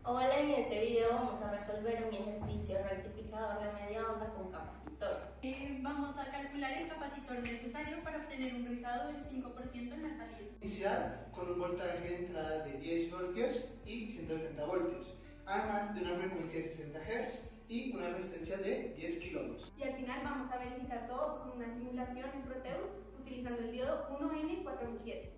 Hola, en este video vamos a resolver un ejercicio rectificador de media onda con capacitor. Vamos a calcular el capacitor necesario para obtener un rizado del 5% en la salida. Iniciar con un voltaje de entrada de 10 voltios y 170 voltios, además de una frecuencia de 60 Hz y una resistencia de 10 kiloohms. Y al final vamos a verificar todo con una simulación en Proteus utilizando el diodo 1N4007.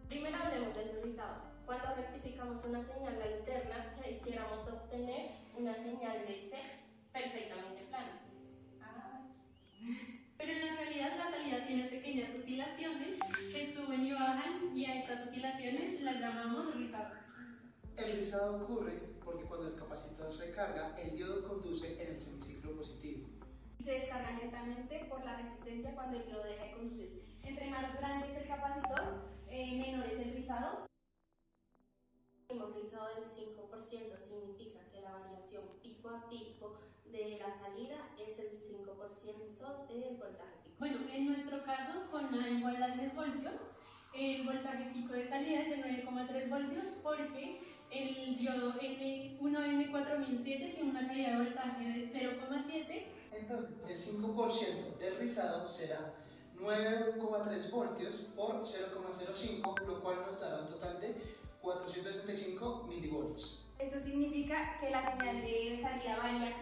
Primero hablemos del rizado. Cuando rectificamos una señal alterna, quisiéramos obtener una señal de C perfectamente plana. Pero en la realidad la salida tiene pequeñas oscilaciones que suben y bajan, y a estas oscilaciones las llamamos rizado. El rizado ocurre porque cuando el capacitor se carga, el diodo conduce en el semiciclo positivo. Se descarga lentamente por la resistencia cuando el diodo deja de conducir. Entre más grande es el capacitor, menor es el rizado. Un rizado del 5% significa que la variación pico a pico de la salida es el 5% del voltaje pico. Bueno, en nuestro caso, con la igualdad de voltios, el voltaje pico de salida es de 9,3 voltios porque el diodo 1N4007 tiene una calidad de voltaje de 0,7. Entonces, el 5% del rizado será 9,3 voltios por 0,05, lo cual nos dará un total de 465 milivolts. Esto significa que la señal de salida varía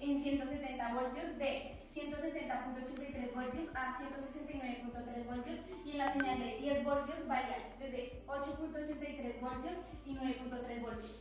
en 170 voltios de 160.83 voltios a 169.3 voltios, y en la señal de 10 voltios varía desde 8.83 voltios y 9.3 voltios.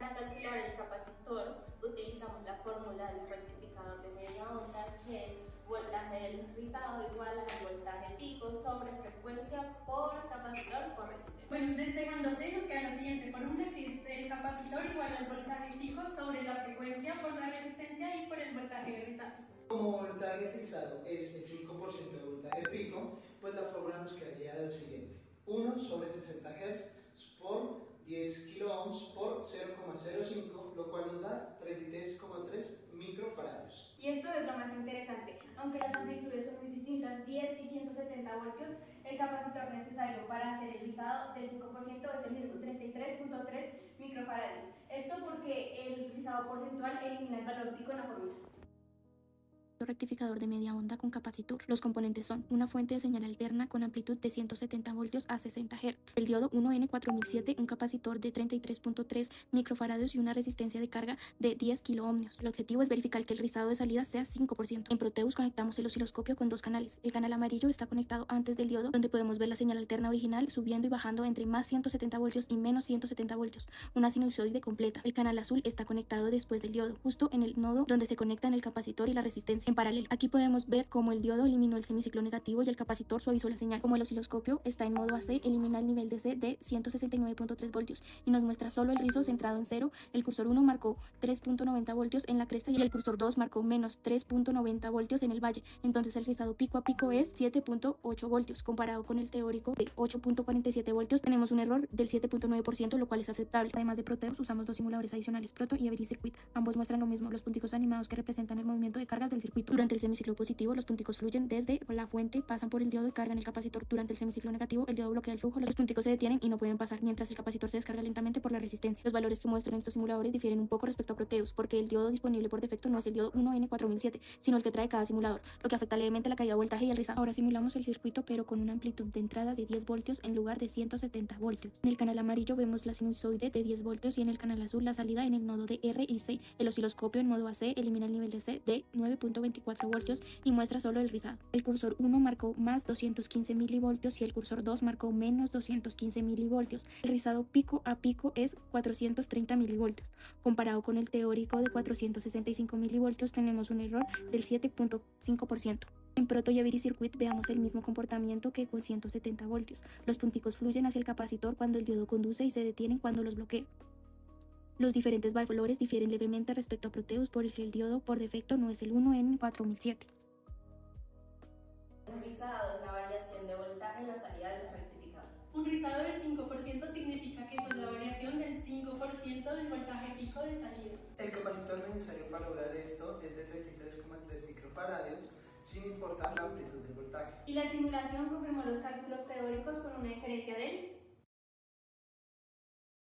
Para calcular el capacitor utilizamos la fórmula del rectificador de media onda, que es voltaje del rizado igual al voltaje pico sobre frecuencia por capacitor por resistencia. Bueno, despejándose nos queda la siguiente fórmula, que es el capacitor igual al voltaje pico sobre la frecuencia por la resistencia y por el voltaje de rizado. Como voltaje rizado es el 5% de voltaje pico, pues la fórmula nos quedaría de lo siguiente: 1 sobre 60 Hz por 10 kiloohms por 0,05, lo cual nos da 33,3 microfaradios. Y esto es lo más interesante: aunque las amplitudes son muy distintas, 10 y 170 voltios, el capacitor necesario para hacer el rizado del 5% es el mismo, 33.3 microfaradios. Esto porque el rizado porcentual elimina el valor pico en la fórmula. Rectificador de media onda con capacitor. Los componentes son una fuente de señal alterna con amplitud de 170 voltios a 60 Hz, el diodo 1N4007, un capacitor de 33.3 microfaradios y una resistencia de carga de 10 kiloohmios. El objetivo es verificar que el rizado de salida sea 5%. En Proteus conectamos el osciloscopio con dos canales. El canal amarillo está conectado antes del diodo, donde podemos ver la señal alterna original subiendo y bajando entre más 170 voltios y menos 170 voltios, una sinusoide completa. El canal azul está conectado después del diodo, justo en el nodo donde se conectan el capacitor y la resistencia en paralelo. Aquí podemos ver cómo el diodo eliminó el semiciclo negativo y el capacitor suavizó la señal. Como el osciloscopio está en modo AC, elimina el nivel de C de 169.3 voltios y nos muestra solo el rizo centrado en cero. El cursor 1 marcó 3.90 voltios en la cresta y el cursor 2 marcó menos 3.90 voltios en el valle. Entonces el rizado pico a pico es 7.8 voltios. Comparado con el teórico de 8.47 voltios, tenemos un error del 7.9%, lo cual es aceptable. Además de Proteus, usamos dos simuladores adicionales, Proto y Every Circuit. Ambos muestran lo mismo, los punticos animados que representan el movimiento de cargas del circuito. Durante el semiciclo positivo, los punticos fluyen desde la fuente, pasan por el diodo y cargan el capacitor. Durante el semiciclo negativo, el diodo bloquea el flujo, los punticos se detienen y no pueden pasar, mientras el capacitor se descarga lentamente por la resistencia. Los valores que muestran estos simuladores difieren un poco respecto a Proteus, porque el diodo disponible por defecto no es el diodo 1N4007, sino el que trae cada simulador, lo que afecta levemente la caída de voltaje y el rizado. Ahora simulamos el circuito, pero con una amplitud de entrada de 10 voltios en lugar de 170 voltios. En el canal amarillo vemos la sinusoide de 10 voltios y en el canal azul la salida en el nodo de R y C. El osciloscopio en modo AC elimina el nivel de C de 9.24 voltios y muestra solo el rizado. El cursor 1 marcó más 215 milivoltios y el cursor 2 marcó menos 215 milivoltios. El rizado pico a pico es 430 milivoltios. Comparado con el teórico de 465 milivoltios, tenemos un error del 7.5%. En Proto y Every Circuit veamos el mismo comportamiento que con 170 voltios. Los punticos fluyen hacia el capacitor cuando el diodo conduce y se detienen cuando los bloquea. Los diferentes valores difieren levemente respecto a Proteus, por el que el diodo por defecto no es el 1N4007. El rizado es la variación de voltaje en la salida del rectificador. Un rizado del 5% significa que esa es la variación del 5% del voltaje pico de salida. El capacitor necesario para lograr esto es de 33,3 microfaradios, sin importar la amplitud del voltaje. Y la simulación confirmó los cálculos teóricos con una diferencia